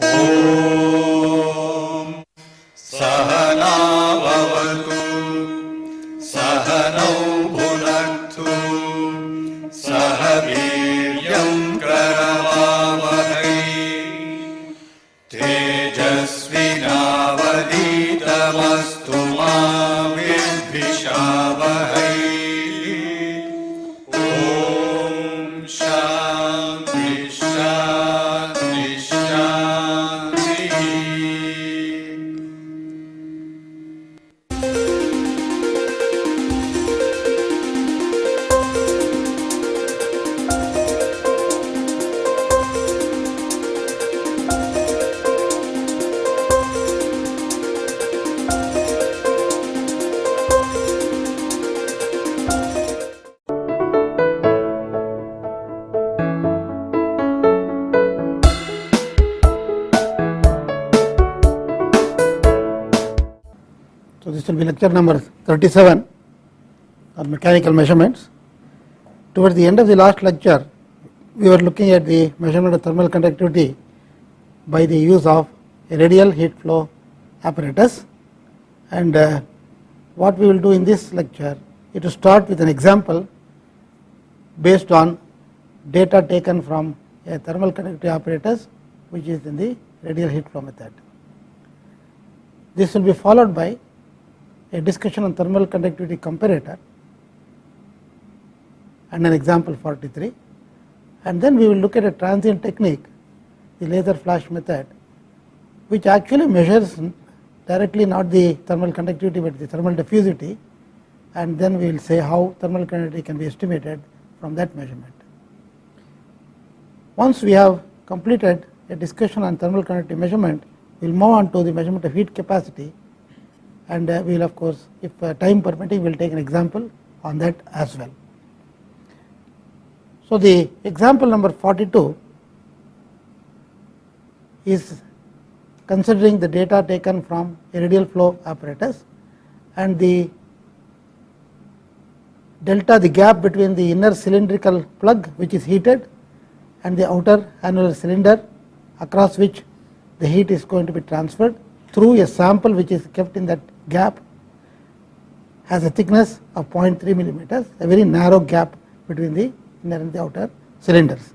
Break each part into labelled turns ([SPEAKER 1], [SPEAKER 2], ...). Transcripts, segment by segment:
[SPEAKER 1] ॐ सहना भवतु सहनौ भुनक्तु सह वीर्यं करवावहै तेजस्विनावधीतमस्तु मा विद्विषावहै। ॐ शान्ति शान्ति शान्तिः।
[SPEAKER 2] So, this will be lecture number 37 on mechanical measurements. Towards the end of the last lecture, we were looking at the measurement of thermal conductivity by the use of a radial heat flow apparatus, and what we will do in this lecture is to start with an example based on data taken from a thermal conductivity apparatus which is in the radial heat flow method. This will be followed by a discussion on thermal conductivity comparator and an example 43, and then we will look at a transient technique, the laser flash method, which actually measures directly not the thermal conductivity but the thermal diffusivity, and then we will say how thermal conductivity can be estimated from that measurement. Once we have completed a discussion on thermal conductivity measurement, we will move on to the measurement of heat capacity, and we will, of course, if time permitting, we will take an example on that as well. So, the example number 42 is considering the data taken from a radial flow apparatus, and the delta, the gap between the inner cylindrical plug which is heated and the outer annular cylinder across which the heat is going to be transferred through a sample which is kept in that gap has a thickness of 0.3 millimeters, a very narrow gap between the inner and the outer cylinders.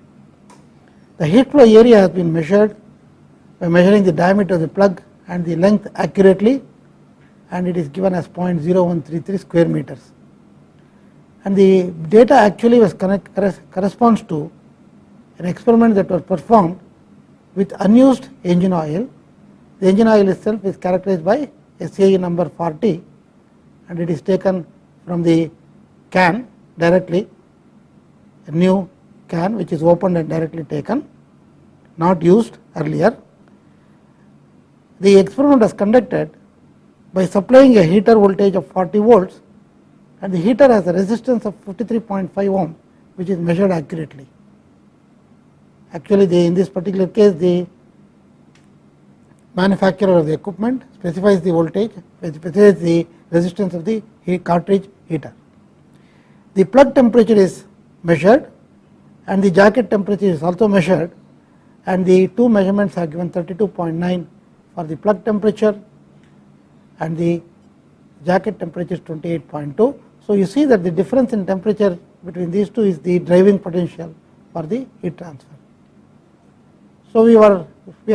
[SPEAKER 2] The heat flow area has been measured by measuring the diameter of the plug and the length accurately, and it is given as 0.0133 square meters. And the data actually was corresponds to an experiment that was performed with unused engine oil. The engine oil itself is characterized by SAE number 40, and it is taken from the can directly, a new can which is opened and directly taken, not used earlier. The experiment was conducted by supplying a heater voltage of 40 volts, and the heater has a resistance of 53.5 ohm, which is measured accurately. Actually, in this particular case, the manufacturer of the equipment specifies the voltage, specifies the resistance of the cartridge heater. The plug temperature is measured and the jacket temperature is also measured, and the two measurements are given 32.9 for the plug temperature and the jacket temperature is 28.2. So, you see that the difference in temperature between these two is the driving potential for the heat transfer. So, we are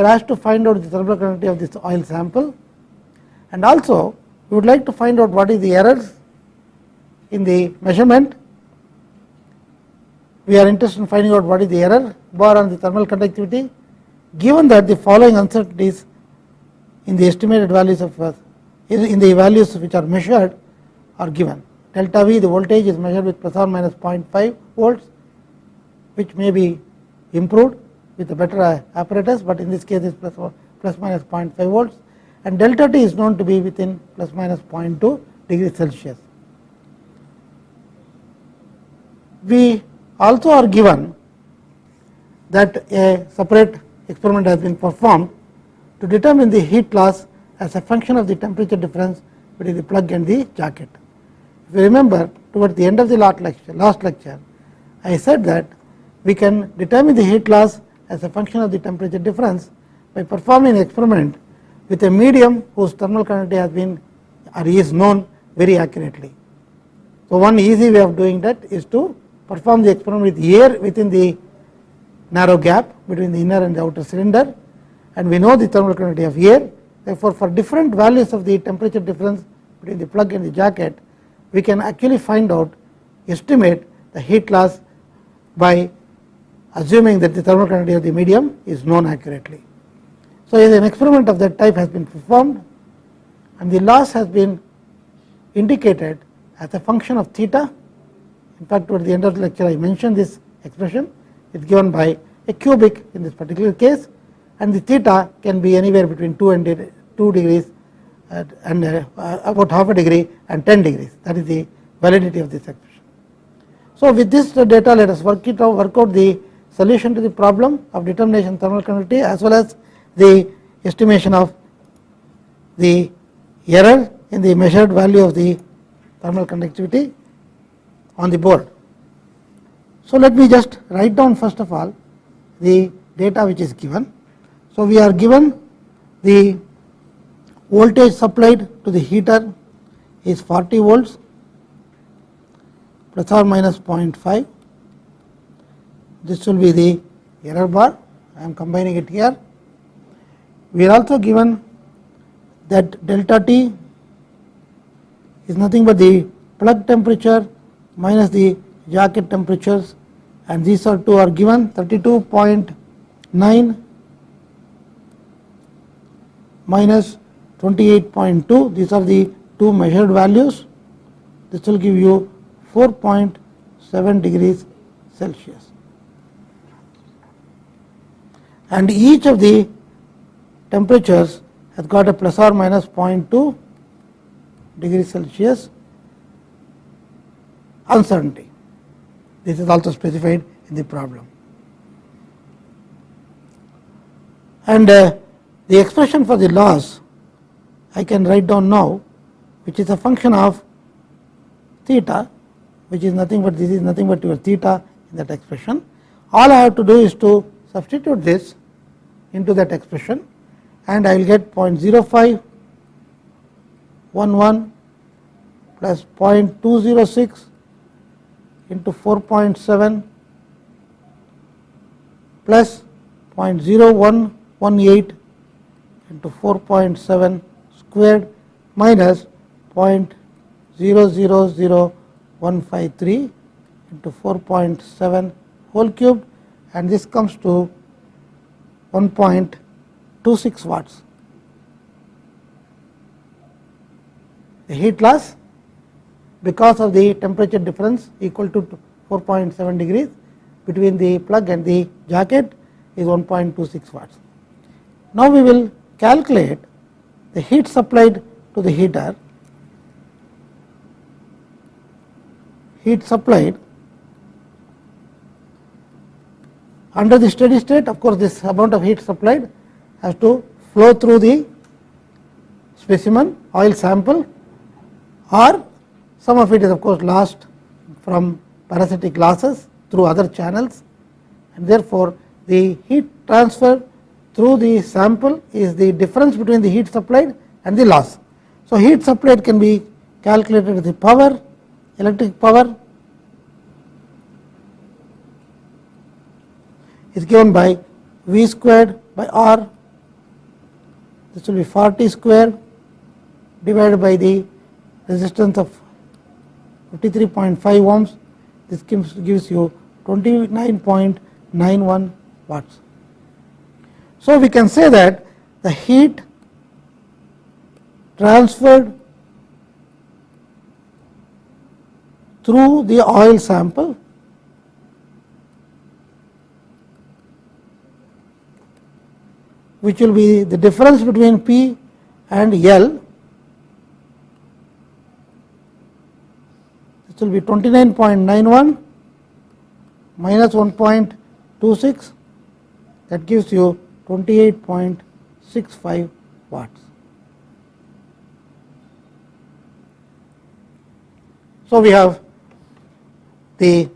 [SPEAKER 2] asked to find out the thermal conductivity of this oil sample, and also we would like to find out what is the errors in the measurement. We are interested in finding out what is the error bar on the thermal conductivity, given that the following uncertainties in the estimated values of in the values which are measured are given. Delta V, the voltage is measured with plus or minus 0.5 volts, which may be improved with a better apparatus, but in this case it is plus minus 0.5 volts, and delta T is known to be within plus minus 0.2 degrees Celsius. We also are given that a separate experiment has been performed to determine the heat loss as a function of the temperature difference between the plug and the jacket. If you remember, towards the end of the last lecture, I said that we can determine the heat loss as a function of the temperature difference by performing an experiment with a medium whose thermal conductivity has been or is known very accurately. So, one easy way of doing that is to perform the experiment with air within the narrow gap between the inner and the outer cylinder, and we know the thermal conductivity of air. Therefore, for different values of the temperature difference between the plug and the jacket, we can actually find out, estimate the heat loss by assuming that the thermal conductivity of the medium is known accurately. So, an experiment of that type has been performed, and the loss has been indicated as a function of theta. In fact, toward the end of the lecture I mentioned this expression. It is given by a cubic in this particular case, and the theta can be anywhere between 2 degrees and about half a degree and 10 degrees. That is the validity of this expression. So, with this data, let us work out the solution to the problem of determination of thermal conductivity as well as the estimation of the error in the measured value of the thermal conductivity on the board. So, let me just write down first of all the data which is given. So, we are given the voltage supplied to the heater is 40 volts plus or minus 0.5. This will be the error bar. I am combining it here. We are also given that delta T is nothing but the plug temperature minus the jacket temperatures, and these are two are given 32.9 minus 28.2. These are the two measured values. This will give you 4.7 degrees Celsius, and each of the temperatures has got a plus or minus 0.2 degrees Celsius uncertainty. This is also specified in the problem. And the expression for the loss I can write down now, which is a function of theta, which is nothing but this is nothing but your theta in that expression. All I have to do is to substitute this into that expression, and I will get 0.0511 plus 0.206 into 4.7 plus 0.0118 into 4.7 squared minus 0.000153 into 4.7 whole cube, and this comes to 1.26 watts. The heat loss because of the temperature difference equal to 4.7 degrees between the plug and the jacket is 1.26 watts. Now, we will calculate the heat supplied to the heater. Heat supplied under the steady state, of course, this amount of heat supplied has to flow through the specimen oil sample, or some of it is of course lost from parasitic losses through other channels, and therefore, the heat transfer through the sample is the difference between the heat supplied and the loss. So, heat supplied can be calculated as the power, electric power is given by V squared by R. This will be 40 square divided by the resistance of 53.5 ohms. This gives you 29.91 watts. So, we can say that the heat transferred through the oil sample which will be the difference between P and L. This will be 29.91 minus 1.26, that gives you 28.65 watts. So, we have the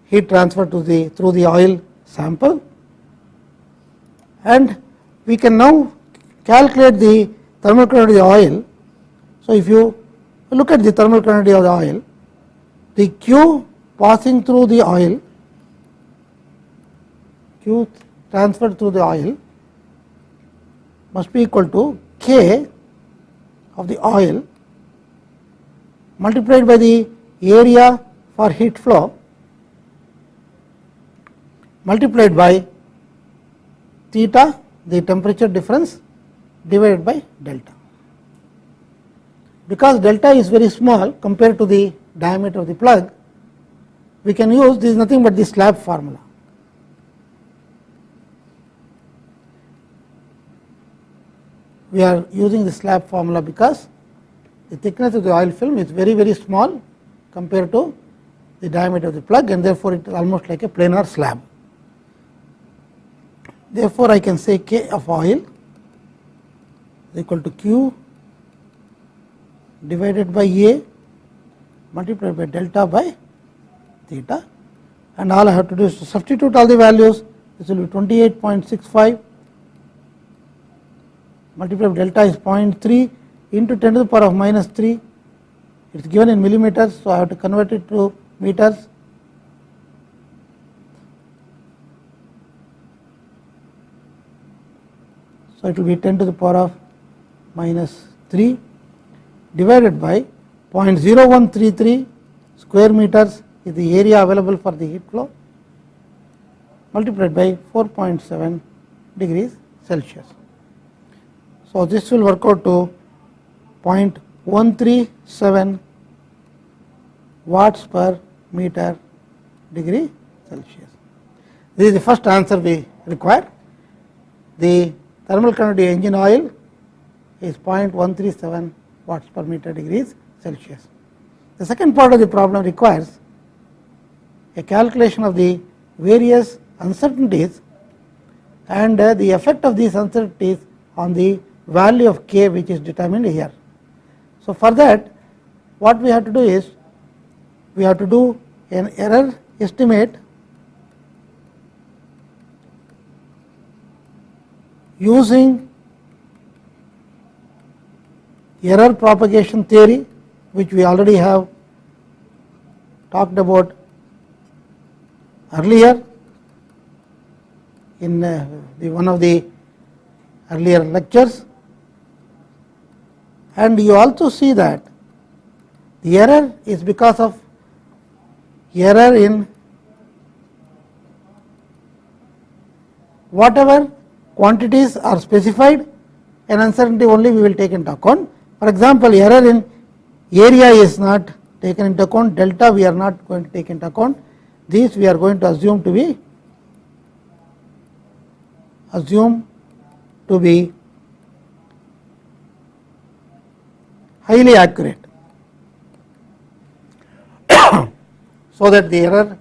[SPEAKER 2] heat transfer to the through the oil sample, and we can now calculate the thermal conductivity of the oil. So, if you look at the thermal conductivity of the oil, the Q passing through the oil, Q transferred through the oil must be equal to K of the oil multiplied by the area for heat flow multiplied by theta, the temperature difference, divided by delta. Because delta is very small compared to the diameter of the plug, we can use this is nothing but the slab formula. We are using the slab formula because the thickness of the oil film is very, very small compared to the diameter of the plug, and therefore, it is almost like a planar slab. Therefore, I can say K of oil is equal to Q divided by A multiplied by delta by theta, and all I have to do is to substitute all the values. This will be 28.65 multiplied by delta is 0.3 into 10 to the power of minus 3. It is given in millimeters, so I have to convert it to meters. So, it will be 10 to the power of minus 3 divided by 0.0133 square meters is the area available for the heat flow multiplied by 4.7 degrees Celsius. So, this will work out to 0.137 watts per meter degree Celsius. This is the first answer we require. The thermal conductivity engine oil is 0.137 watts per meter degrees Celsius. The second part of the problem requires a calculation of the various uncertainties and the effect of these uncertainties on the value of K, which is determined here. So, for that, what we have to do is we have to do an error estimate using error propagation theory, which we already have talked about earlier in one of the earlier lectures, and you also see that the error is because of error in whatever quantities are specified, an uncertainty only we will take into account. For example, error in area is not taken into account, delta we are not going to take into account. These we are going to assume to be highly accurate, so that the error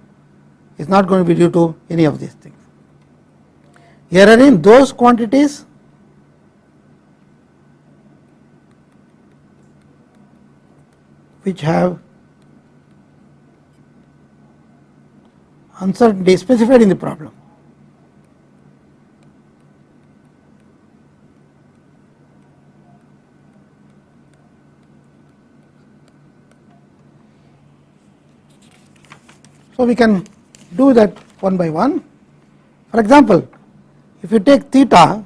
[SPEAKER 2] is not going to be due to any of these things. Error in those quantities which have uncertainty specified in the problem. So, we can do that one by one. For example, if you take theta,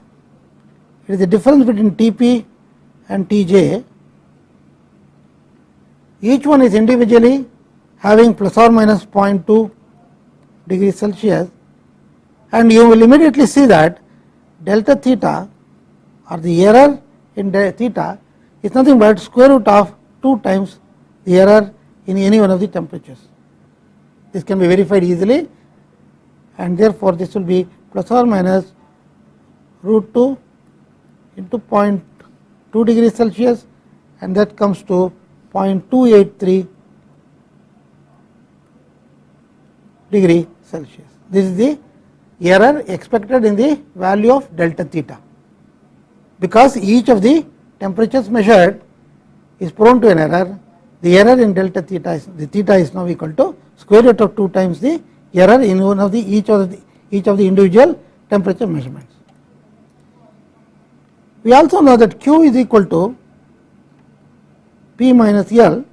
[SPEAKER 2] it is the difference between Tp and Tj. Each one is individually having plus or minus 0.2 degrees Celsius, and you will immediately see that delta theta or the error in theta is nothing but square root of 2 times the error in any one of the temperatures. This can be verified easily, and therefore, this will be plus or minus root 2 into 0.2 degrees Celsius, and that comes to 0.283 degree Celsius. This is the error expected in the value of delta theta, because each of the temperatures measured is prone to an error. The error in delta theta is, the theta is now equal to square root of 2 times the error in one of the each of the individual temperature measurements. We also know that Q is equal to P minus L,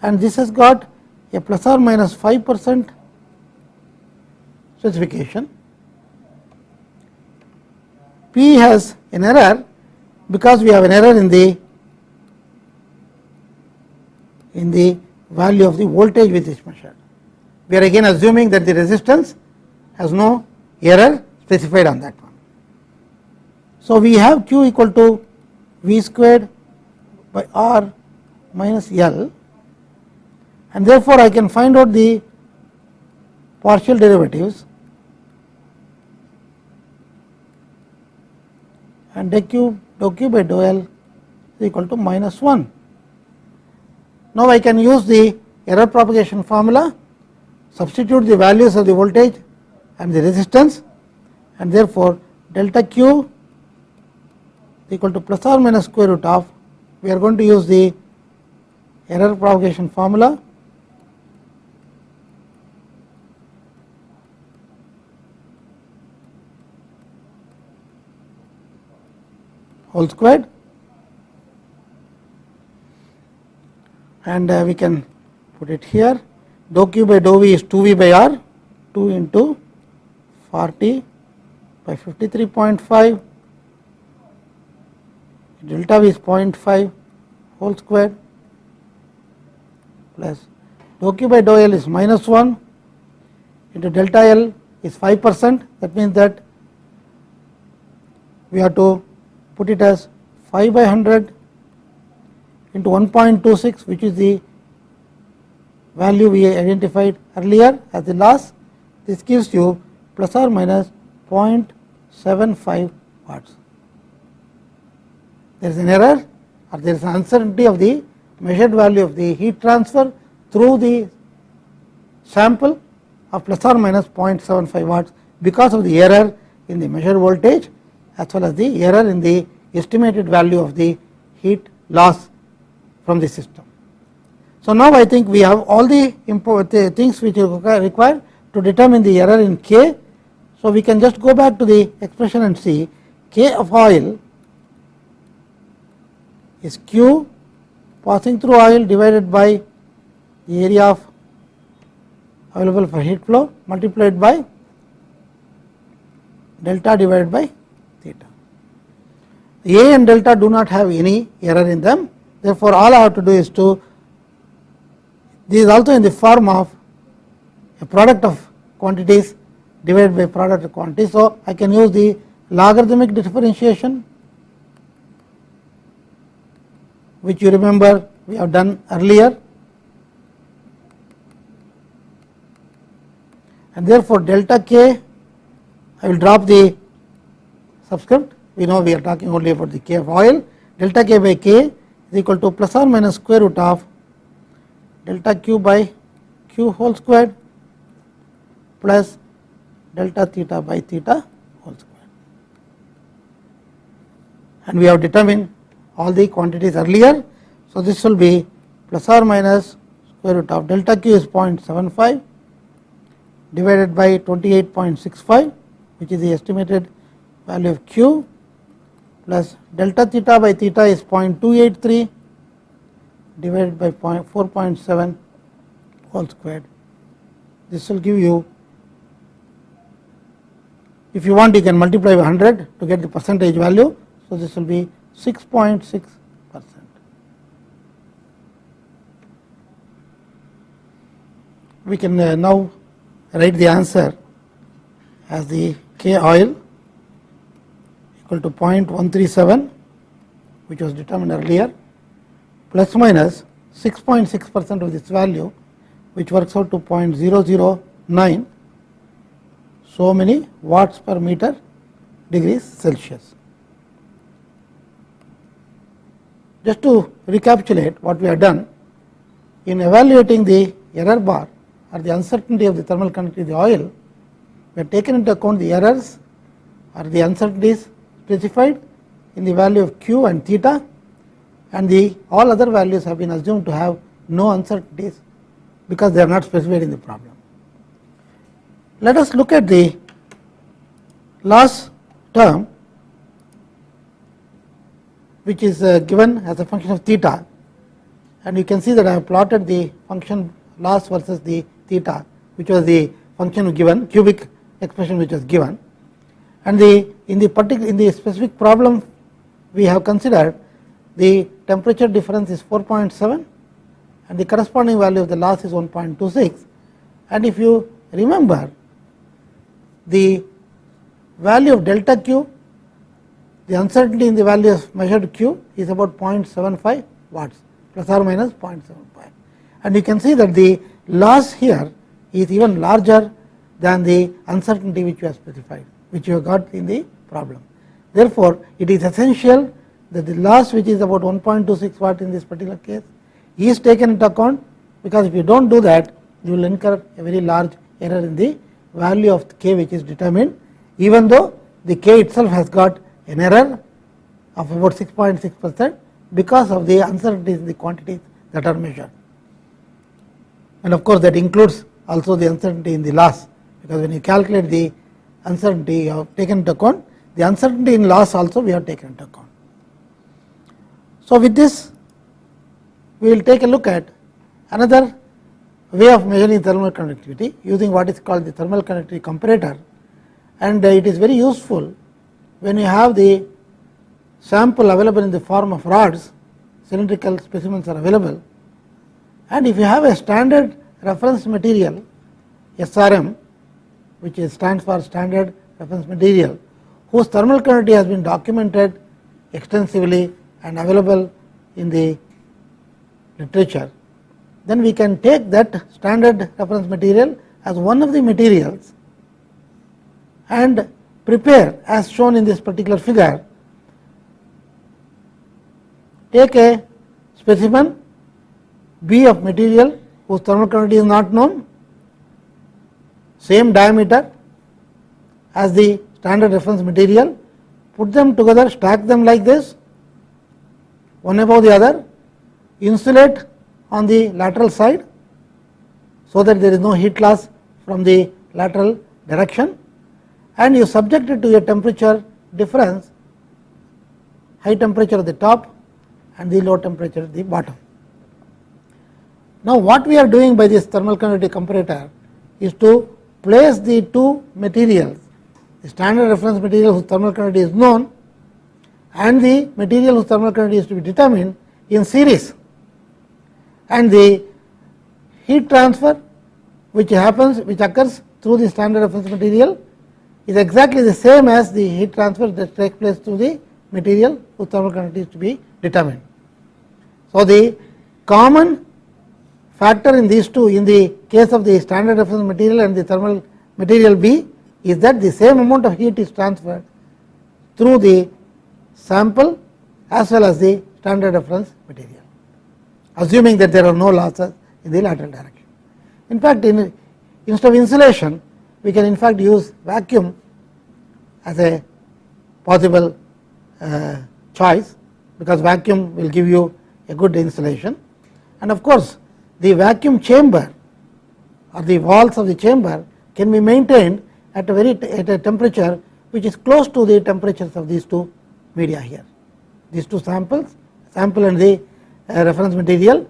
[SPEAKER 2] and this has got a plus or minus 5% specification. P has an error because we have an error in the value of the voltage which is measured. We are again assuming that the resistance has no error specified on that one. So, we have Q equal to V squared by R minus L, and therefore, I can find out the partial derivatives, and dou Q by dou L is equal to minus 1. Now, I can use the error propagation formula, substitute the values of the voltage and the resistance, and therefore, delta Q is equal to plus or minus square root of, we are going to use the error propagation formula, whole squared, and we can put it here. Dou Q by dou V is 2V by R, 2 into 40 by 53.5, delta V is 0.5 whole squared, plus dou Q by dou L is minus 1 into delta L is 5%. That means that we have to put it as 5 by 100 into 1.26, which is the value we identified earlier as the loss. This gives you plus or minus 0.75 watts. There is an error, or there is an uncertainty of the measured value of the heat transfer through the sample of plus or minus 0.75 watts because of the error in the measured voltage as well as the error in the estimated value of the heat loss from the system. So, now I think we have all the things which are required to determine the error in K. So, we can just go back to the expression and see K of oil is Q passing through oil divided by the area of available for heat flow multiplied by delta divided by theta. A and delta do not have any error in them. Therefore, all I have to do is to, this is also in the form of a product of quantities divided by product of quantities. So, I can use the logarithmic differentiation, which you remember we have done earlier, and therefore, delta K, I will drop the subscript. We know we are talking only about the K of oil. Delta K by K is equal to plus or minus square root of delta Q by Q whole squared plus delta theta by theta whole squared. And we have determined all the quantities earlier. So, this will be plus or minus square root of delta Q is 0.75 divided by 28.65, which is the estimated value of Q, plus delta theta by theta is 0.283 divided by 4.7 whole squared. This will give you, if you want you can multiply by 100 to get the percentage value. So, this will be 6.6%. We can now write the answer as the K oil equal to 0.137, which was determined earlier, plus minus 6.6% of this value, which works out to 0.009 so many watts per meter degrees Celsius. Just to recapitulate what we have done in evaluating the error bar or the uncertainty of the thermal conductivity of the oil, we have taken into account the errors or the uncertainties specified in the value of Q and theta, and the all other values have been assumed to have no uncertainties because they are not specified in the problem. Let us look at the loss term. which is given as a function of theta, and you can see that I have plotted the function loss versus the theta, which was the function given, cubic expression which was given, and in the specific problem we have considered the temperature difference is 4.7 and the corresponding value of the loss is 1.26, and if you remember the value of delta q, the uncertainty in the value of measured q is about 0.75 watts plus or minus 0.75, and you can see that the loss here is even larger than the uncertainty which we have specified, which you have got in the problem. Therefore, it is essential that the loss, which is about 1.26 watt in this particular case, is taken into account, because if you do not do that, you will incur a very large error in the value of k which is determined, even though the k itself has got an error of about 6.6% because of the uncertainties in the quantities that are measured. And of course, that includes also the uncertainty in the loss, because when you calculate the uncertainty you have taken into account, the uncertainty in loss also we have taken into account. So, with this we will take a look at another way of measuring thermal conductivity using what is called the thermal conductivity comparator, and it is very useful when you have the sample available in the form of rods, cylindrical specimens are available, and if you have a standard reference material SRM, which stands for standard reference material, whose thermal conductivity has been documented extensively and available in the literature, then we can take that standard reference material as one of the materials and prepare, as shown in this particular figure, take a specimen B of material whose thermal conductivity is not known, same diameter as the standard reference material, put them together, stack them like this, one above the other, insulate on the lateral side so that there is no heat loss from the lateral direction, and you subject it to a temperature difference, high temperature at the top and the low temperature at the bottom. Now, what we are doing by this thermal conductivity comparator is to place the two materials, the standard reference material whose thermal conductivity is known and the material whose thermal conductivity is to be determined, in series, and the heat transfer which occurs through the standard reference material is exactly the same as the heat transfer that takes place through the material whose thermal conductivity is to be determined. So, the common factor in these two, in the case of the standard reference material and the thermal material B, is that the same amount of heat is transferred through the sample as well as the standard reference material, assuming that there are no losses in the lateral direction. In fact, instead of insulation, we can in fact use vacuum as a possible choice, because vacuum will give you a good insulation, and of course, the vacuum chamber or the walls of the chamber can be maintained at a temperature which is close to the temperatures of these two media here. These two samples, sample and the reference material,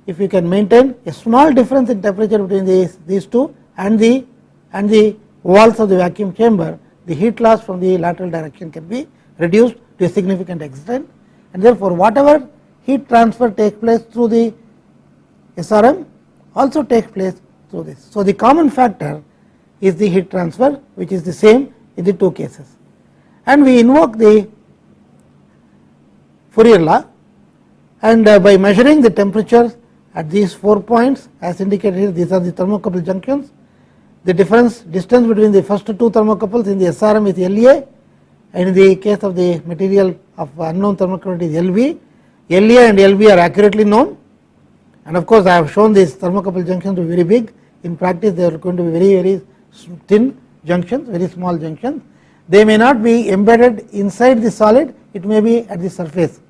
[SPEAKER 2] if you can maintain a small difference in temperature between these two and the walls of the vacuum chamber, the heat loss from the lateral direction can be reduced to a significant extent, and therefore, whatever heat transfer takes place through the SRM also takes place through this. So, the common factor is the heat transfer, which is the same in the two cases, and we invoke the Fourier law, and by measuring the temperatures at these 4 points as indicated here, these are the thermocouple junctions. The distance between the first two thermocouples in the SRM is LA, and in the case of the material of unknown thermal conductivity is LV. LA and LV are accurately known, and of course, I have shown these thermocouple junctions to be very big. In practice, they are going to be very thin junctions, very small junctions. They may not be embedded inside the solid, it may be at the surface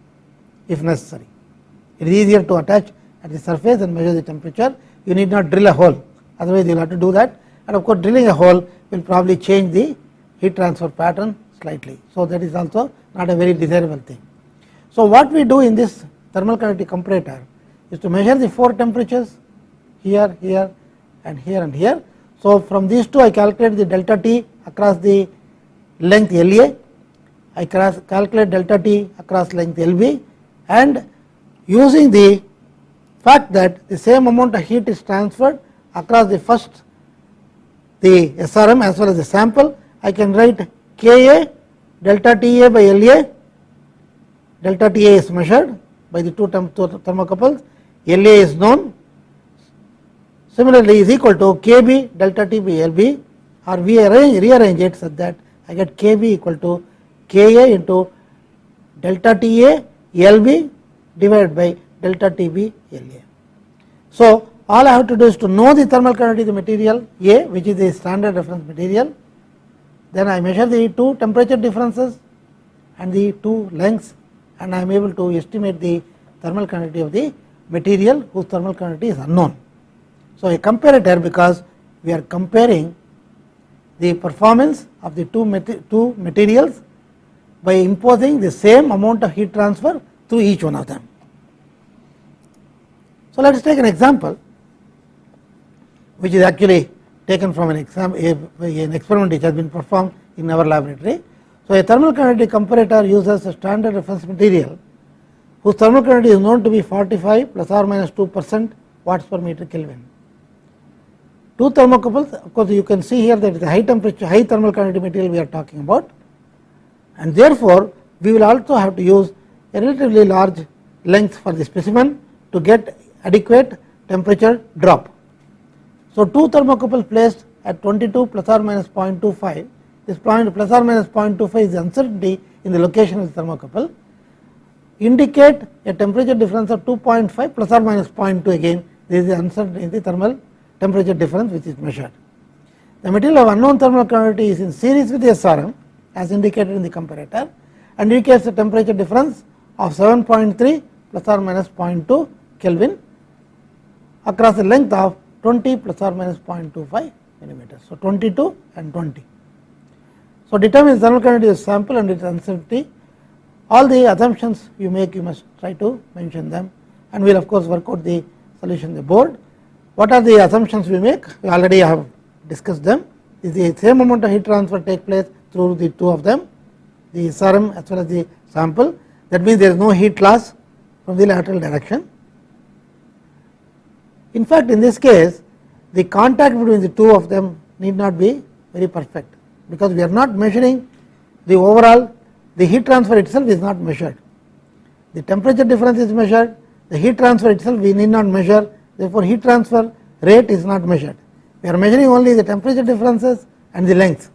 [SPEAKER 2] if necessary. It is easier to attach at the surface and measure the temperature. You need not drill a hole, otherwise you will have to do that, and of course, drilling a hole will probably change the heat transfer pattern slightly. So, that is also not a very desirable thing. So what we do in this thermal conductivity comparator is to measure the 4 temperatures here, here and here and here. So from these two I calculate the delta T across the length LA, I calculate delta T across length LB, and using the fact that the same amount of heat is transferred across the first the SRM as well as the sample, I can write Ka delta Ta by La. Delta Ta is measured by the two thermocouples, La is known. Similarly is equal to Kb delta T by Lb, or we rearrange it so that I get Kb equal to Ka into delta Ta Lb divided by delta Tb La. So all I have to do is to know the thermal conductivity of the material A, which is the standard reference material. Then I measure the two temperature differences and the two lengths, and I am able to estimate the thermal conductivity of the material whose thermal conductivity is unknown. So a comparator, because we are comparing the performance of the two materials by imposing the same amount of heat transfer through each one of them. So let us take an example which is actually taken from an experiment which has been performed in our laboratory. So a thermal conductivity comparator uses a standard reference material whose thermal conductivity is known to be 45 plus or minus 2% watts per meter Kelvin. Two thermocouples, of course you can see here that it is a high temperature, high thermal conductivity material we are talking about, and therefore we will also have to use a relatively large length for the specimen to get adequate temperature drop. So two thermocouples placed at 22 plus or minus 0.25, this point plus or minus 0.25 is the uncertainty in the location of the thermocouple, indicate a temperature difference of 2.5 plus or minus 0.2, again this is the uncertainty in the thermal temperature difference which is measured. The material of unknown thermal conductivity is in series with the SRM as indicated in the comparator and indicates a temperature difference of 7.3 plus or minus 0.2 Kelvin across the length of 20 plus or minus 0.25 millimeters. So 22 and 20. So determine thermal conductivity of sample and its uncertainty. All the assumptions you make, you must try to mention them, and we will of course work out the solution on the board. What are the assumptions we make? We already have discussed them. Is the same amount of heat transfer take place through the two of them, the SRM as well as the sample. That means there is no heat loss from the lateral direction. In fact, in this case the contact between the two of them need not be very perfect, because we are not measuring the overall, the heat transfer itself is not measured. The temperature difference is measured, the heat transfer itself we need not measure, therefore heat transfer rate is not measured. We are measuring only the temperature differences and the length.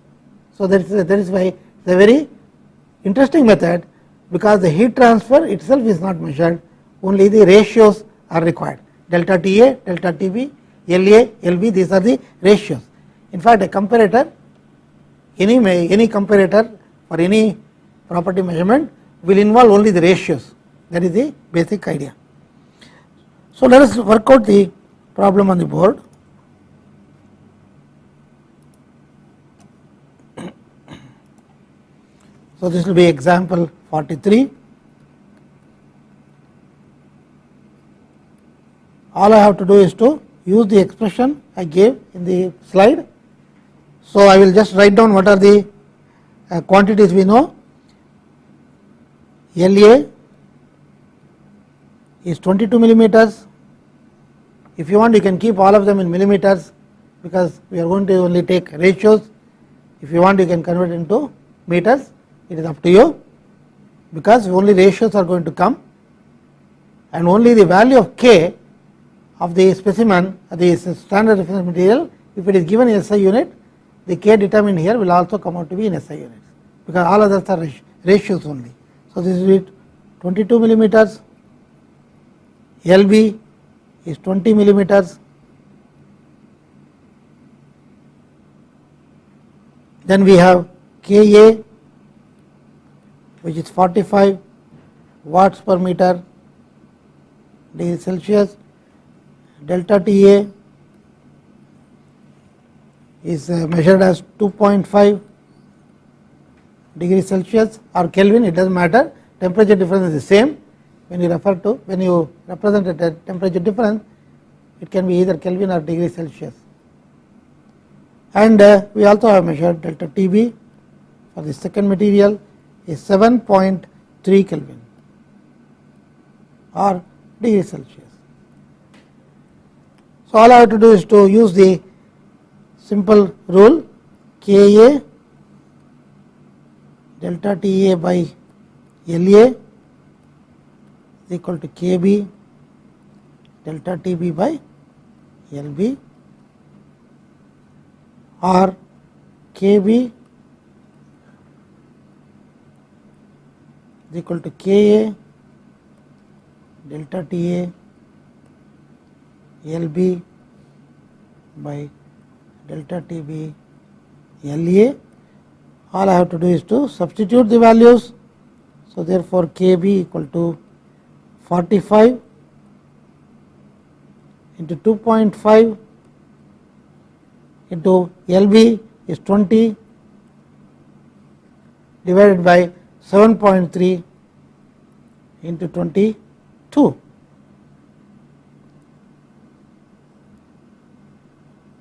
[SPEAKER 2] So that is why it is a very interesting method, because the heat transfer itself is not measured, only the ratios are required. Delta Ta, delta Tb, La, Lb, these are the ratios. In fact, a comparator, any comparator for any property measurement will involve only the ratios. That is the basic idea. So let us work out the problem on the board. So this will be example 43. All I have to do is to use the expression I gave in the slide. So I will just write down what are the quantities we know. La is 22 millimeters. If you want, you can keep all of them in millimeters, because we are going to only take ratios. If you want, you can convert it into meters. It is up to you, because only ratios are going to come, and only the value of K of the specimen, the standard reference material, if it is given in SI unit, the K determined here will also come out to be in SI units, because all others are ratios only. So this is 22 millimeters, LB is 20 millimeters, then we have Ka, which is 45 watts per meter degree Celsius, delta Ta is measured as 2.5 degree Celsius or Kelvin, it does not matter, temperature difference is the same. When you represent a temperature difference, it can be either Kelvin or degree Celsius. And we also have measured delta TB for the second material is 7.3 Kelvin or degree Celsius. So all I have to do is to use the simple rule Ka delta Ta by La is equal to Kb delta Tb by Lb, or Kb is equal to Ka delta Ta Lb by delta Tb La. All I have to do is to substitute the values. So therefore Kb equal to 45 into 2.5 into Lb is 20 divided by 7.3 into 22.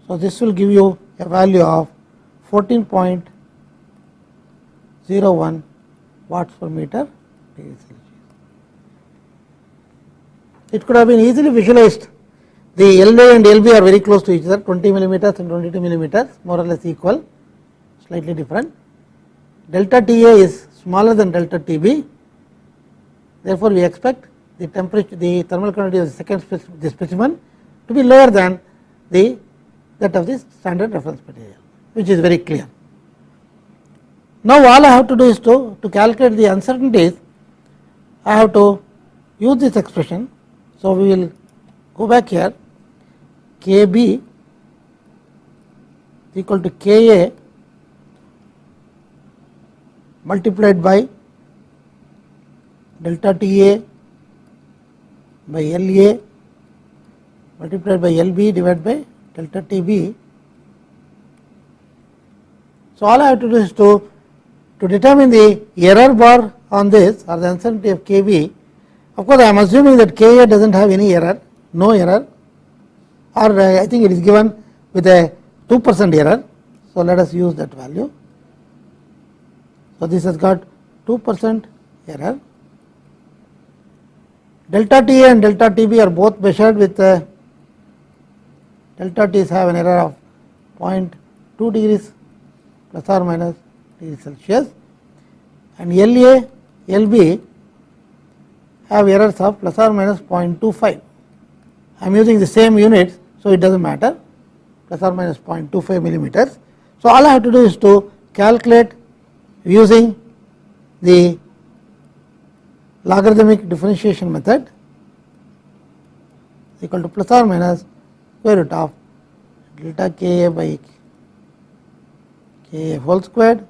[SPEAKER 2] So this will give you a value of 14.01 watts per meter degree Celsius. It could have been easily visualized. The LA and LB are very close to each other, 20 millimeters and 22 millimeters, more or less equal, slightly different. Delta Ta is smaller than delta Tb. Therefore, we expect the temperature, the thermal conductivity of the second specimen to be lower than that of the standard reference material, which is very clear. Now all I have to do is to calculate the uncertainties. I have to use this expression. So we will go back here. Kb is equal to Ka multiplied by delta Ta by La multiplied by Lb divided by delta Tb. So all I have to do is to determine the error bar on this, or the uncertainty of Kb. Of course, I am assuming that Ka does not have any error, no error, or I think it is given with a 2% error. So let us use that value. So this has got 2% error. Delta Ta and delta Tb are both measured with delta T have an error of 0.2 degrees plus or minus degree Celsius, and La, Lb have errors of plus or minus 0.25. I am using the same units, so it does not matter, plus or minus 0.25 millimeters. So all I have to do is to calculate using the logarithmic differentiation method equal to plus or minus square root of delta Ka by Ka whole squared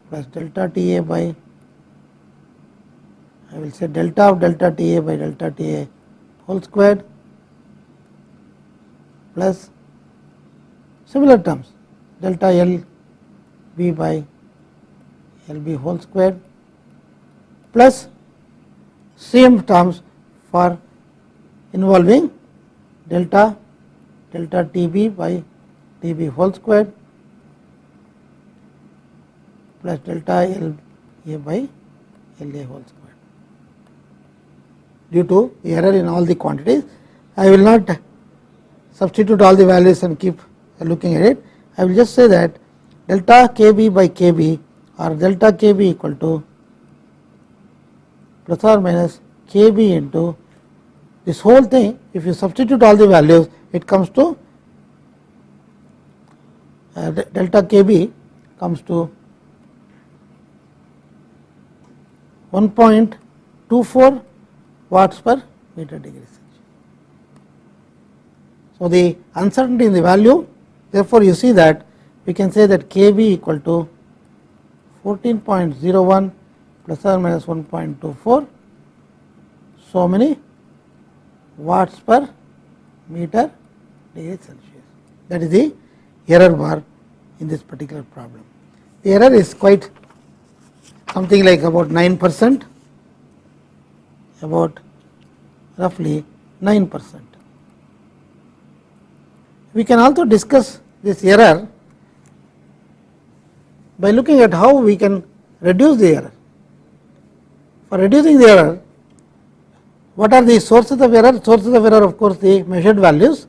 [SPEAKER 2] plus delta Ta by, I will say delta of delta Ta by delta Ta whole squared plus similar terms delta Lb by Lb whole squared plus same terms for involving delta Tb by Tb whole squared plus delta La by La whole squared. Due to error in all the quantities, I will not substitute all the values and keep looking at it. I will just say that delta Kb by Kb or delta Kb equal to plus or minus Kb into this whole thing. If you substitute all the values, it comes to delta Kb comes to 1.24 watts per meter degree Celsius. So the uncertainty in the value, therefore you see that we can say that Kb equal to 14.01 plus or minus 1.24, so many watts per meter degree Celsius. That is the error bar in this particular problem. The error is quite something like about 9%, about roughly 9%. We can also discuss this error by looking at how we can reduce the error. For reducing the error, what are the sources of error? Sources of error, of course, the measured values.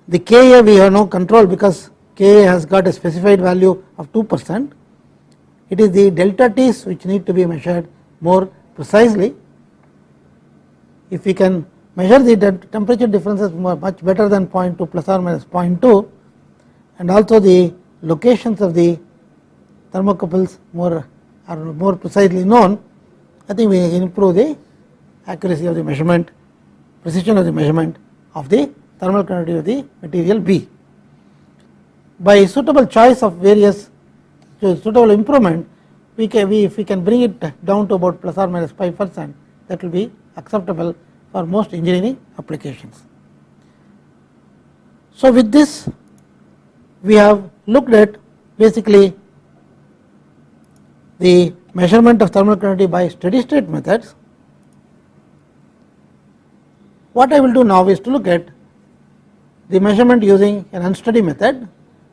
[SPEAKER 2] The Ka we have no control because Ka has got a specified value of 2%. It is the delta T's which need to be measured more precisely. If we can measure the temperature differences much better than 0.2 plus or minus 0.2, and also the locations of the thermocouples are more precisely known, I think we improve the accuracy of the measurement, precision of the measurement of the thermal conductivity of the material B. By suitable choice of various suitable improvement, if we can bring it down to about plus or minus 5%, that will be acceptable for most engineering applications. So with this, we have looked at basically the measurement of thermal conductivity by steady state methods. What I will do now is to look at the measurement using an unsteady method.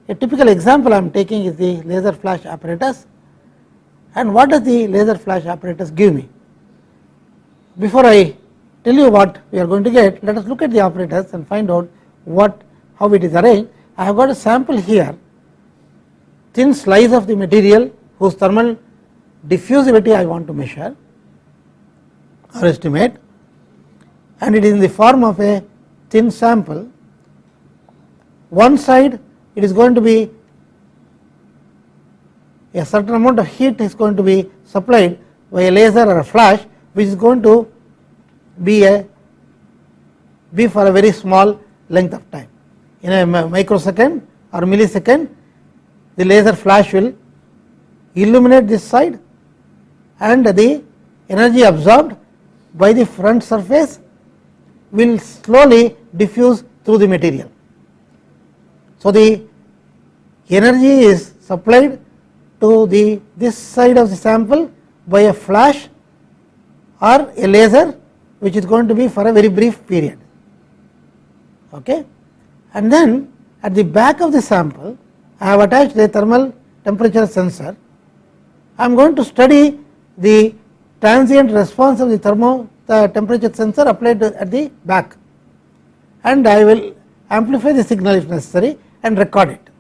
[SPEAKER 2] A typical example I am taking is the laser flash apparatus. And what does the laser flash apparatus give me? Before I tell you what we are going to get, let us look at the apparatus and find out how it is arranged. I have got a sample here, thin slice of the material whose thermal diffusivity I want to measure or estimate, and it is in the form of a thin sample. One side it is going to be a certain amount of heat is going to be supplied by a laser or a flash, which is going to be for a very small length of time. In a microsecond or millisecond, the laser flash will illuminate this side, and the energy absorbed by the front surface will slowly diffuse through the material. So the energy is supplied to this side of the sample by a flash or a laser, which is going to be for a very brief period. Okay? And then at the back of the sample, I have attached a thermal temperature sensor. I am going to study the transient response of the temperature sensor applied at the back, and I will amplify the signal if necessary and record it.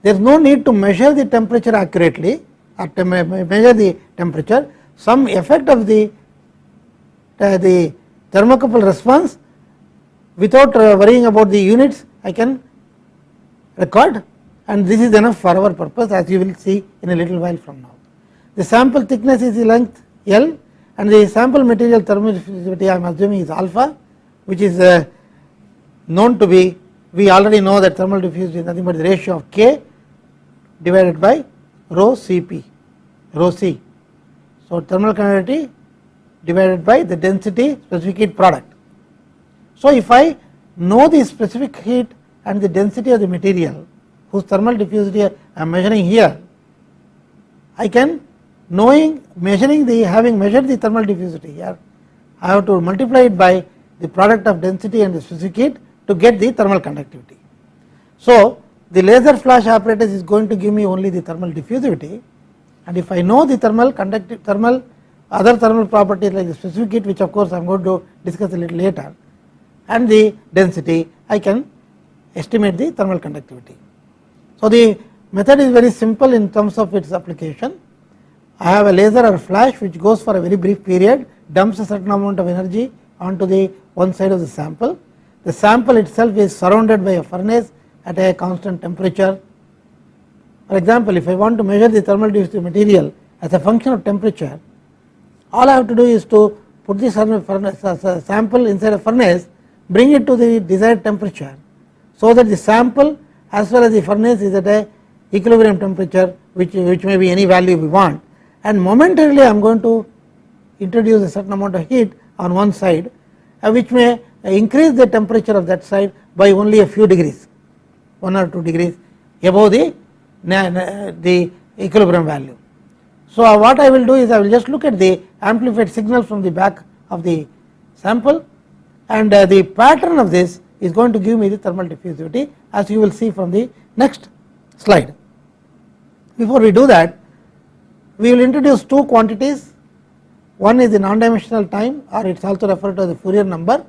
[SPEAKER 2] There is no need to measure the temperature accurately or to measure the temperature. Some effect of the thermocouple response without worrying about the units I can record, and this is enough for our purpose, as you will see in a little while from now. The sample thickness is the length L, and the sample material thermal diffusivity I am assuming is alpha, which is known to be, we already know that thermal diffusivity is nothing but the ratio of K divided by rho Cp, rho C. So thermal conductivity divided by the density specific heat product. So if I know the specific heat and the density of the material whose thermal diffusivity I am measuring here, I can, having measured the thermal diffusivity here, I have to multiply it by the product of density and the specific heat to get the thermal conductivity. So the laser flash apparatus is going to give me only the thermal diffusivity, and if I know the other thermal properties like the specific heat, which of course I am going to discuss a little later, and the density, I can estimate the thermal conductivity. So the method is very simple in terms of its application. I have a laser or flash which goes for a very brief period, dumps a certain amount of energy onto the one side of the sample. The sample itself is surrounded by a furnace at a constant temperature. For example, if I want to measure the thermal diffusive material as a function of temperature, all I have to do is to put this sample inside a furnace, bring it to the desired temperature, so that the sample as well as the furnace is at a equilibrium temperature, which may be any value we want, and momentarily I am going to introduce a certain amount of heat on one side, which may increase the temperature of that side by only a few degrees, 1 or 2 degrees above the equilibrium value. So, what I will do is I will just look at the amplified signal from the back of the sample, and the pattern of this is going to give me the thermal diffusivity, as you will see from the next slide. Before we do that, we will introduce two quantities. One is the non-dimensional time, or it is also referred to as the Fourier number,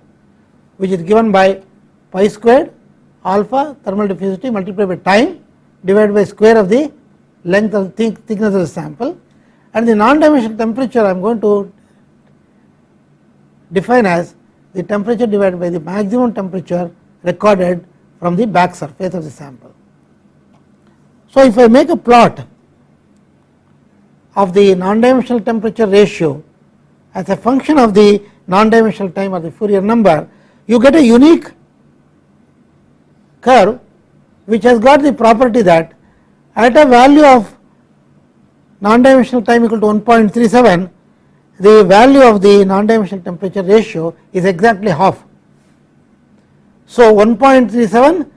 [SPEAKER 2] which is given by pi squared alpha thermal diffusivity multiplied by time divided by square of the length of thickness of the sample, and the non-dimensional temperature I am going to define as the temperature divided by the maximum temperature recorded from the back surface of the sample. So, if I make a plot of the non-dimensional temperature ratio as a function of the non-dimensional time or the Fourier number, you get a unique curve which has got the property that at a value of non-dimensional time equal to 1.37, the value of the non-dimensional temperature ratio is exactly half. So, 1.37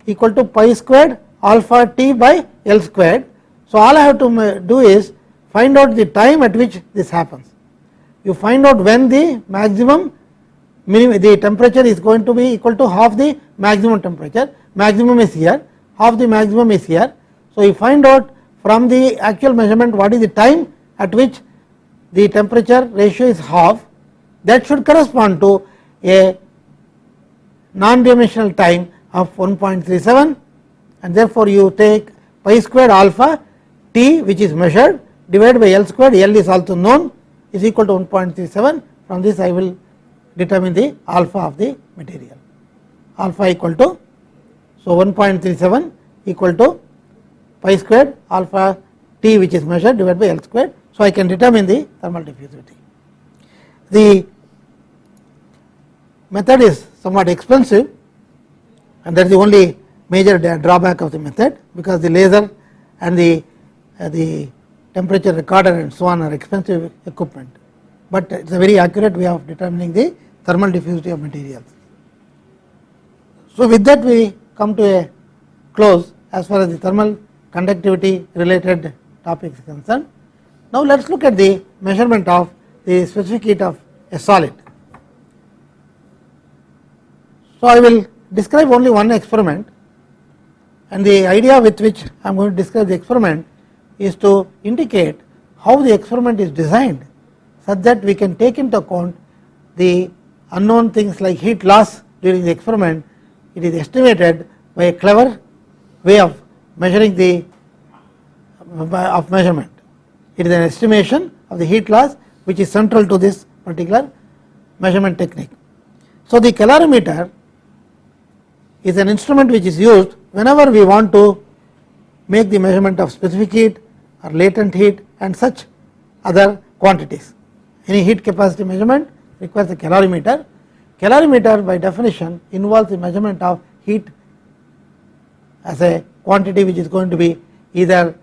[SPEAKER 2] equal to pi squared alpha t by L squared. So, all I have to do is find out the time at which this happens. You find out when the maximum the temperature is going to be equal to half the maximum temperature. Maximum is here, half the maximum is here. So, you find out from the actual measurement what is the time at which the temperature ratio is half. That should correspond to a non-dimensional time of 1.37, and therefore, you take pi squared alpha t, which is measured, divided by L squared, L is also known, is equal to 1.37. From this I will determine the alpha of the material. Alpha equal to, so 1.37 equal to pi squared alpha t, which is measured, divided by L squared. So, I can determine the thermal diffusivity. The method is somewhat expensive, and that is the only major drawback of the method, because the laser and the temperature recorder and so on are expensive equipment, but it is a very accurate way of determining the thermal diffusivity of materials. So, with that we come to a close as far as the thermal conductivity related topics are concerned. Now, let us look at the measurement of the specific heat of a solid. So, I will describe only one experiment, and the idea with which I am going to describe the experiment is to indicate how the experiment is designed such that we can take into account the unknown things like heat loss during the experiment. It is estimated by a clever way of measuring the measurement. It is an estimation of the heat loss which is central to this particular measurement technique. So, the calorimeter is an instrument which is used whenever we want to make the measurement of specific heat or latent heat and such other quantities. Any heat capacity measurement requires a calorimeter. Calorimeter by definition involves the measurement of heat as a quantity which is going to be either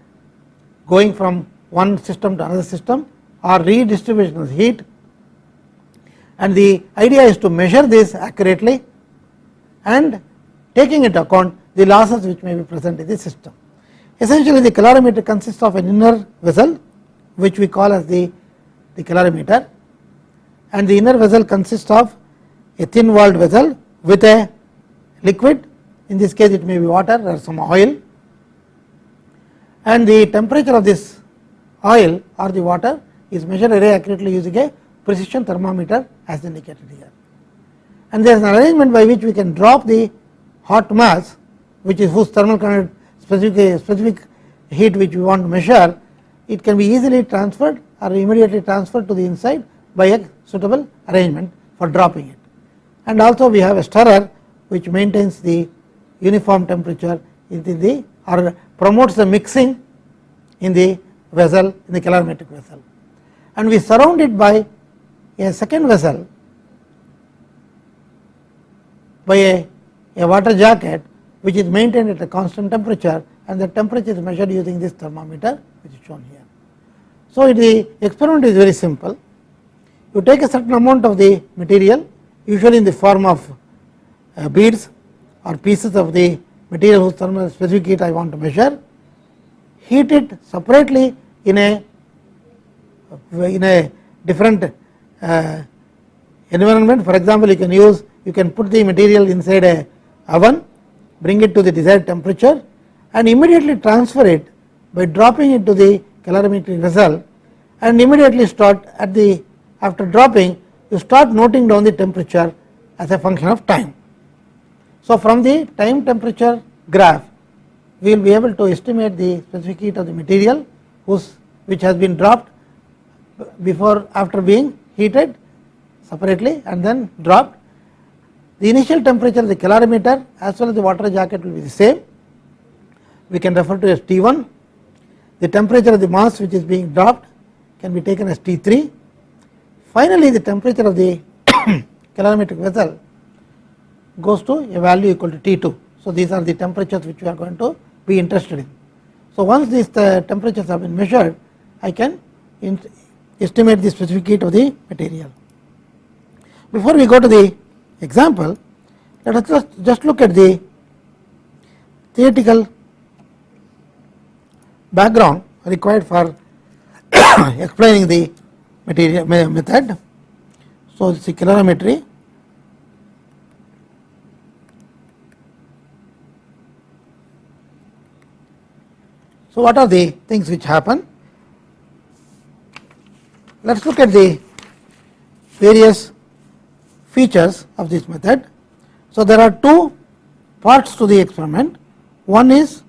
[SPEAKER 2] going from one system to another system or redistribution of heat, and the idea is to measure this accurately and taking into account the losses which may be present in the system. Essentially, the calorimeter consists of an inner vessel which we call as the calorimeter, and the inner vessel consists of a thin walled vessel with a liquid. In this case, it may be water or some oil, and the temperature of this oil or the water is measured very accurately using a precision thermometer as indicated here. And there is an arrangement by which we can drop the hot mass, which is whose thermal specific heat which we want to measure. It can be easily transferred or immediately transferred to the inside by a suitable arrangement for dropping it. And also we have a stirrer which maintains the uniform temperature or promotes the mixing in the vessel, in the calorimetric vessel, and we surround it by a second vessel by a water jacket which is maintained at a constant temperature, and the temperature is measured using this thermometer which is shown here. So, the experiment is very simple. You take a certain amount of the material, usually in the form of beads or pieces of the material whose thermal specific heat I want to measure, heat it separately in a in a different environment. For example, you can put the material inside a oven, bring it to the desired temperature and immediately transfer it by dropping it to the calorimetric vessel, and immediately start after dropping you start noting down the temperature as a function of time. So, from the time temperature graph we will be able to estimate the specific heat of the material which has been dropped after being heated separately and then dropped. The initial temperature of the calorimeter as well as the water jacket will be the same, we can refer to as T1. The temperature of the mass which is being dropped can be taken as T3. Finally, the temperature of the calorimetric vessel goes to a value equal to T2. So, these are the temperatures which we are going to be interested in. So, once these temperatures have been measured, I can estimate the specific heat of the material. Before we go to the example, let us just look at the theoretical background required for explaining the material method. So, this is calorimetry. So, what are the things which happen? Let us look at the various features of this method. So, there are two parts to the experiment. One is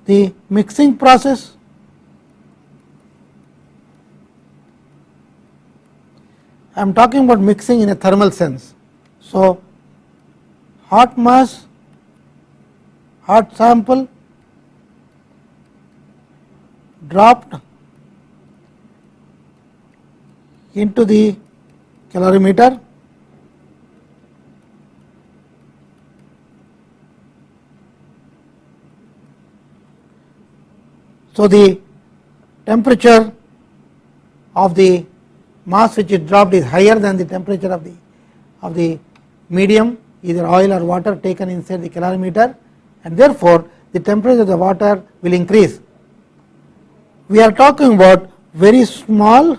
[SPEAKER 2] the mixing process, I am talking about mixing in a thermal sense. So, hot mass, hot sample dropped into the calorimeter, so the temperature of the mass which is dropped is higher than the temperature of the medium, either oil or water taken inside the calorimeter, and therefore the temperature of the water will increase. We are talking about very small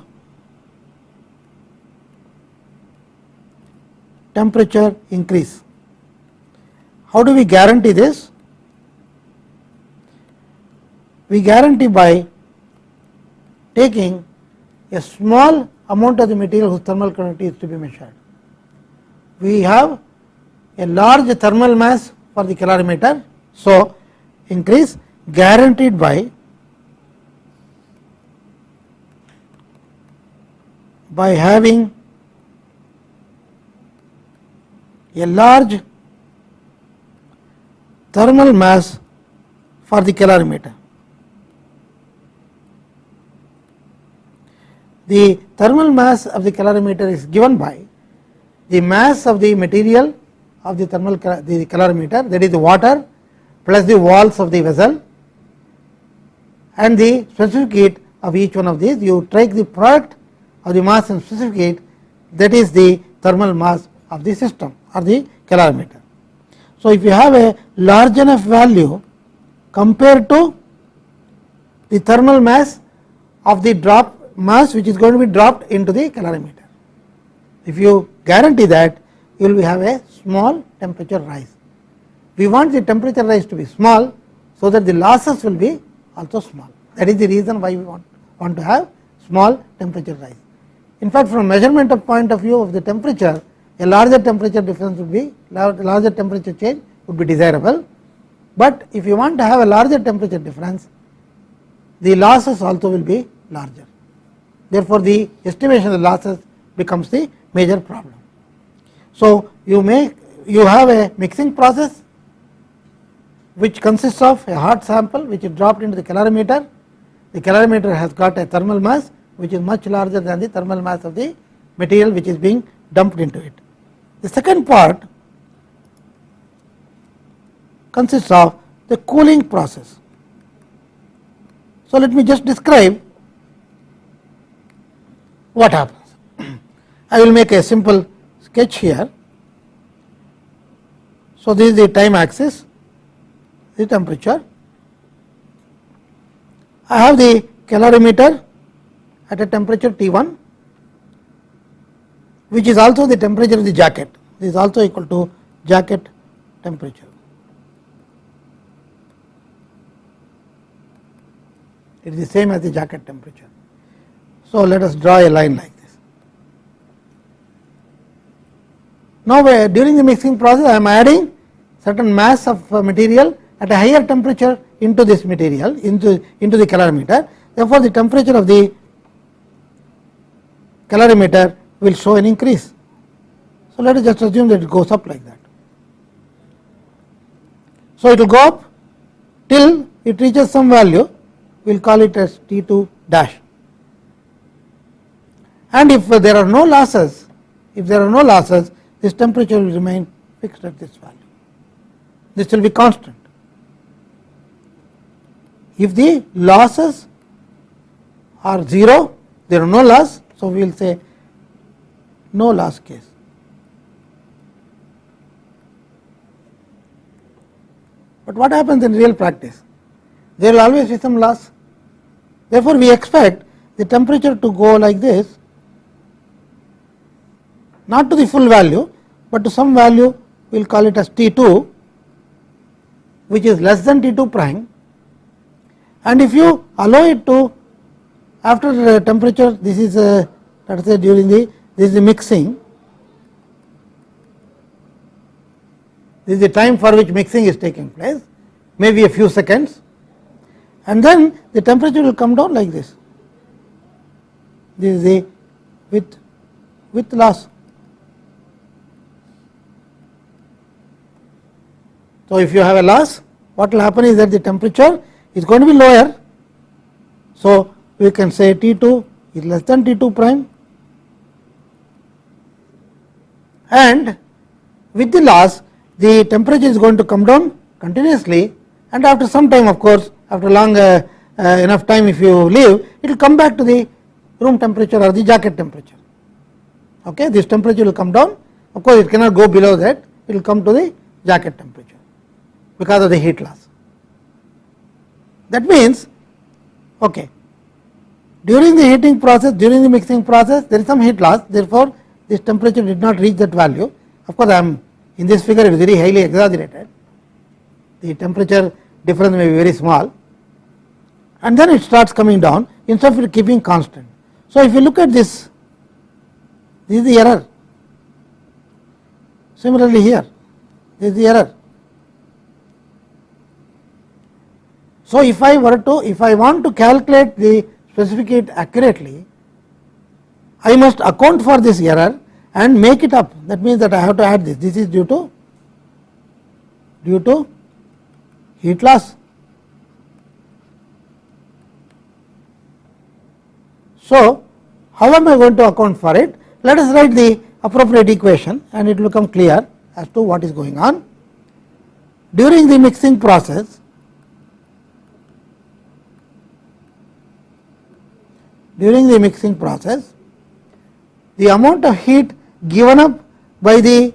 [SPEAKER 2] temperature increase. How do we guarantee this? We guarantee by taking a small amount of the material whose thermal conductivity is to be measured. We have a large thermal mass for the calorimeter. So, increase guaranteed by having a large thermal mass for the calorimeter. The thermal mass of the calorimeter is given by the mass of the material of the calorimeter, that is the water plus the walls of the vessel and the specific heat of each one of these. You take the product of the mass and specific heat, that is the thermal mass of the system or the calorimeter. So, if you have a large enough value compared to the thermal mass of the drop mass which is going to be dropped into the calorimeter, if you guarantee that, you will have a small temperature rise. We want the temperature rise to be small, so that the losses will be also small. That is the reason why we want to have small temperature rise. In fact, from measurement of point of view of the temperature, a larger temperature difference would be, larger temperature change would be desirable, but if you want to have a larger temperature difference, the losses also will be larger. Therefore, the estimation of the losses becomes the major problem. So, you have a mixing process which consists of a hot sample which is dropped into the calorimeter. The calorimeter has got a thermal mass which is much larger than the thermal mass of the material which is being dumped into it. The second part consists of the cooling process. So, let me just describe what happens. I will make a simple sketch here. So, this is the time axis, the temperature. I have the calorimeter at a temperature T1, which is also the temperature of the jacket. This is also equal to jacket temperature. It is the same as the jacket temperature. So let us draw a line like this. Now during the mixing process I am adding certain mass of material at a higher temperature into this material, into the calorimeter. Therefore, the temperature of the calorimeter will show an increase. So let us just assume that it goes up like that. So it will go up till it reaches some value, we will call it as T2 dash. And if there are no losses, this temperature will remain fixed at this value. This will be constant. If the losses are 0, there are no loss, so we will say no loss case. But what happens in real practice? There will always be some loss. Therefore, we expect the temperature to go like this, not to the full value, but to some value we will call it as T2, which is less than T2 prime. And if you allow it to, after the temperature, this is let us say during this is the mixing, this is the time for which mixing is taking place, maybe a few seconds, and then the temperature will come down like this. This is the with loss. So if you have a loss, what will happen is that the temperature is going to be lower. So we can say T2 is less than T2 prime, and with the loss the temperature is going to come down continuously, and after some time, of course, after long enough time, if you leave, it will come back to the room temperature or the jacket temperature. Okay, this temperature will come down. Of course, it cannot go below that, it will come to the jacket temperature because of the heat loss. That means, okay, during the heating process, during the mixing process, there is some heat loss, therefore this temperature did not reach that value. Of course, I am in this figure, it is very highly exaggerated, the temperature difference may be very small, and then it starts coming down instead of keeping constant. So if you look at this is the error. Similarly here, this is the error. So if I want to calculate the specific heat accurately, I must account for this error and make it up. That means that I have to add this. This is due to heat loss. So how am I going to account for it? Let us write the appropriate equation and it will become clear as to what is going on. During the mixing process, the amount of heat given up by the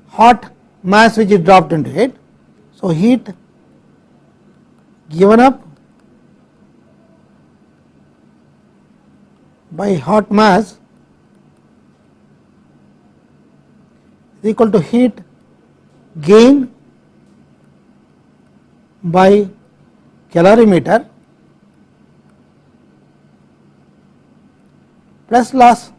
[SPEAKER 2] hot mass which is dropped into it. So heat given up by hot mass is equal to heat gain by calorimeter plus loss.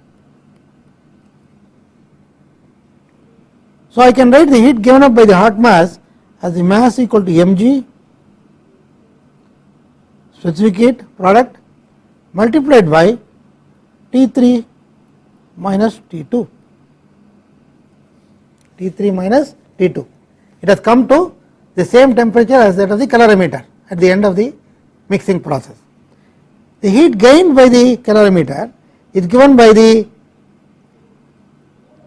[SPEAKER 2] So I can write the heat given up by the hot mass as the mass equal to mg specific heat product multiplied by T3 minus T2. T3 minus T2. It has come to the same temperature as that of the calorimeter at the end of the mixing process. The heat gained by the calorimeter is given by the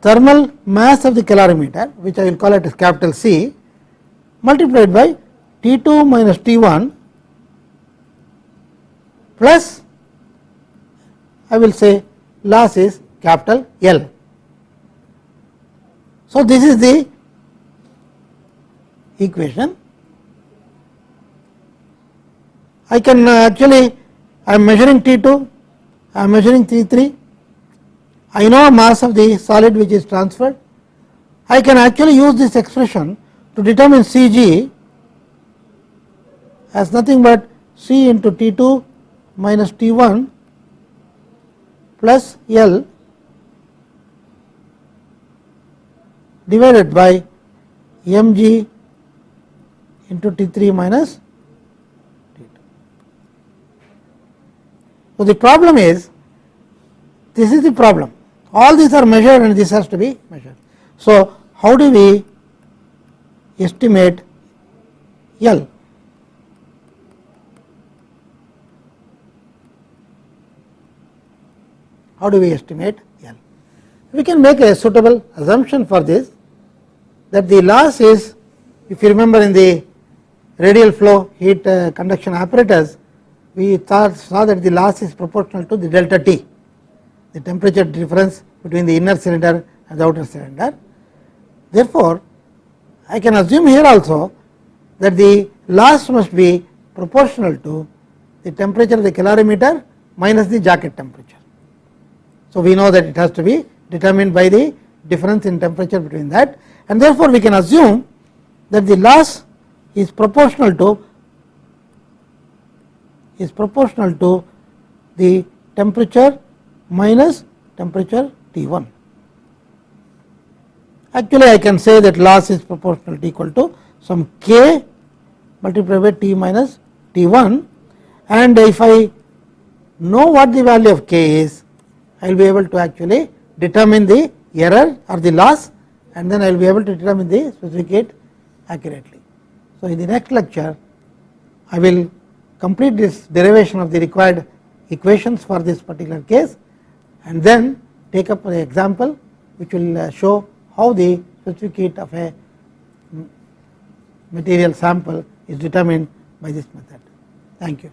[SPEAKER 2] thermal mass of the calorimeter, which I will call it as capital C, multiplied by T2 minus T1 plus, I will say, loss is capital L. So this is the equation. I can actually, I am measuring T2 I am measuring T3, I know mass of the solid which is transferred. I can actually use this expression to determine Cg as nothing but C into T2 minus T1 plus L divided by mg into T3 minus T2. So, the problem is, this is the problem, all these are measured and this has to be measured. So, how do we estimate L? How do we estimate L? We can make a suitable assumption for this, that the loss is, if you remember in the radial flow heat conduction apparatus, we saw that the loss is proportional to the delta T, the temperature difference between the inner cylinder and the outer cylinder. Therefore, I can assume here also that the loss must be proportional to the temperature of the calorimeter minus the jacket temperature. So, we know that it has to be determined by the difference in temperature between that, and therefore, we can assume that the loss is proportional to the temperature minus temperature T1. Actually, I can say that loss is proportional to equal to some K multiplied by T minus T1, and if I know what the value of K is, I will be able to actually determine the error or the loss, and then I will be able to determine the specific heat accurately. So, in the next lecture, I will complete this derivation of the required equations for this particular case, and then take up the example which will show how the specific heat of a material sample is determined by this method. Thank you.